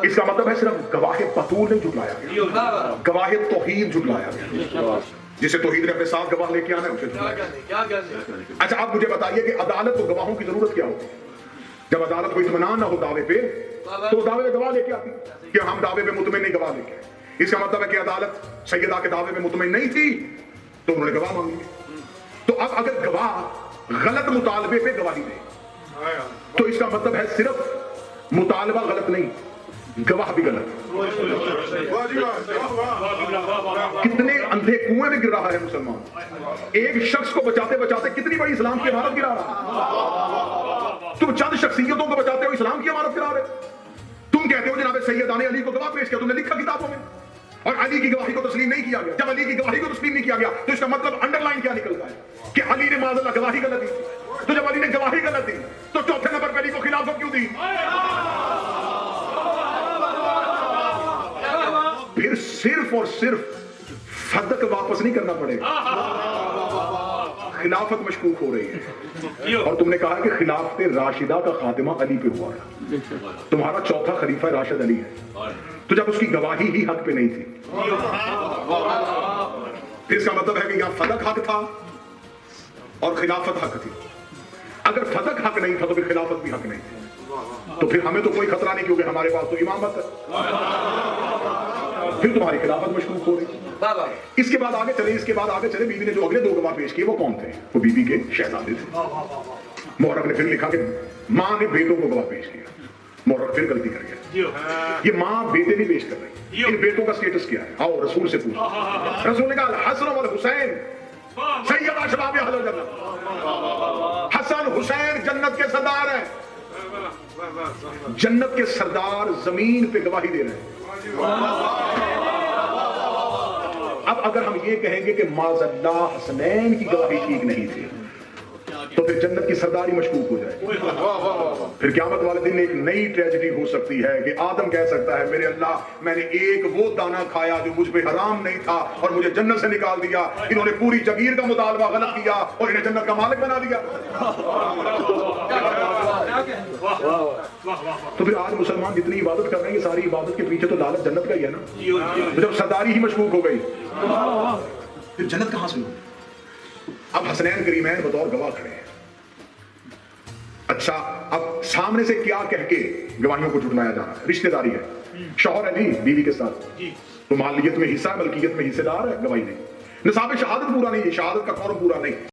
اس کا مطلب ہے صرف گواہ پتور نہیں جھٹلایا گیا، گواہ توحید جھٹلایا گیا، جسے توحید نے اپنے ساتھ گواہ لے کے آنا ہے اسے جھٹلایا گیا۔ اچھا آپ مجھے بتائیے کہ عدالت کو گواہوں کی ضرورت کیا ہوتی ہے؟ جب عدالت کو اطمینان نہ ہو دعوے پہ تو دعوے پہ گواہ لے کے آتی کہ ہم دعوے پہ مطمئن نہیں، گواہ لے کے۔ اس کا مطلب ہے کہ عدالت سیدہ کے دعوے پہ مطمئن نہیں تھی تو انہوں نے گواہ مانگی۔ تو اب اگر گواہ غلط مطالبے پہ گواہی دے تو اس کا مطلب ہے صرف مطالبہ غلط نہیں، گواہ بھی غلط۔ کتنے اندھے کنویں میں گر رہا ہے مسلمان، ایک شخص کو بچاتے بچاتے کتنی بڑی اسلام کی عمارت گرا رہا ہے۔ تم چند شخصیتوں کو بچاتے ہو اسلام کی عمارت گرا رہے۔ تم کہتے ہو جناب سیدہ نے علی کو گواہ پیش کیا، تم نے لکھا کتابوں میں، اور علی کی گواہی کو تسلیم نہیں کیا گیا۔ جب علی کی گواہی کو تسلیم نہیں کیا گیا تو اس کا مطلب انڈر لائن کیا نکلتا ہے کہ علی نے معاذ اللہ گواہی غلط دی۔ تو جب علی نے گواہی غلط دی تو چوتھے نمبر پہ علی کو خلافت کیوں دی؟ پھر صرف اور صرف فدق واپس نہیں کرنا پڑے گا، خلافت مشکوک ہو رہی ہے، اور تم نے کہا کہ خلافت راشدہ کا خاتمہ علی پہ ہوا تھا، تمہارا چوتھا خلیفہ راشد علی ہے، تو جب اس کی گواہی ہی حق پہ نہیں تھی پھر اس کا مطلب ہے کہ یہاں فدق حق تھا اور خلافت حق تھی۔ اگر فدق حق نہیں تھا تو پھر خلافت بھی حق نہیں تھی، تو پھر ہمیں تو کوئی خطرہ نہیں کیونکہ ہمارے پاس تو امامت ہے، پھر تمہاری خلافت مشکوک ہو رہی۔ اس کے بعد آگے چلے، بیوی نے جو اگلے دو گواہ پیش کیے وہ کون تھے؟ وہ بیوی کے شہزادے تھے۔ مورخ نے پھر لکھا کہ ماں نے بیٹوں کو گواہ پیش کیا۔ مورخ پھر غلطی کر گیا، یہ ماں بیٹے نہیں پیش کر رہی، ان بیٹوں کا سٹیٹس کیا ہے؟ آؤ رسول سے پوچھو۔ رسول نے کہا الحسن والحسین سیدا شباب اہل الجنہ، حسن حسین جنت کے سردار ہیں، جنت کے سردار زمین پہ گواہی دے رہے ہیں۔ اب اگر ہم یہ کہیں گے کہ معاذ اللہ حسنین کی گواہی ٹھیک نہیں تھی تو پھر جنت کی سرداری مشکوک ہو جائے، پھر قیامت والے دن ایک نئی ٹریجڈی ہو سکتی ہے کہ آدم کہہ سکتا ہے میرے اللہ میں نے ایک وہ دانہ کھایا جو مجھ پہ حرام نہیں تھا اور مجھے جنت سے نکال دیا، انہوں نے پوری جگیر کا مطالبہ غلط کیا اور انہیں جنت کا مالک بنا دیا۔ تو پھر آج مسلمان جتنی عبادت کر رہے ہیں یہ ساری عبادت کے پیچھے تو لالچ جنت کا ہی ہے نا۔ جب سرداری ہی مشکوک ہو گئی پھر جنت کہاں سے ہوگی؟ اب حسنین کریمین بطور گواہ کھڑے ہیں۔ اچھا اب سامنے سے کیا کہہ کے گواہیوں کو جھٹلایا جا رہا ہے؟ رشتہ داری ہے، شوہر ہے جی بیوی کے ساتھ، تو مالکیت میں حصہ، ملکیت میں حصے دار ہے، گواہی نہیں، نصاب شہادت پورا نہیں ہے، شہادت کا قرب پورا نہیں۔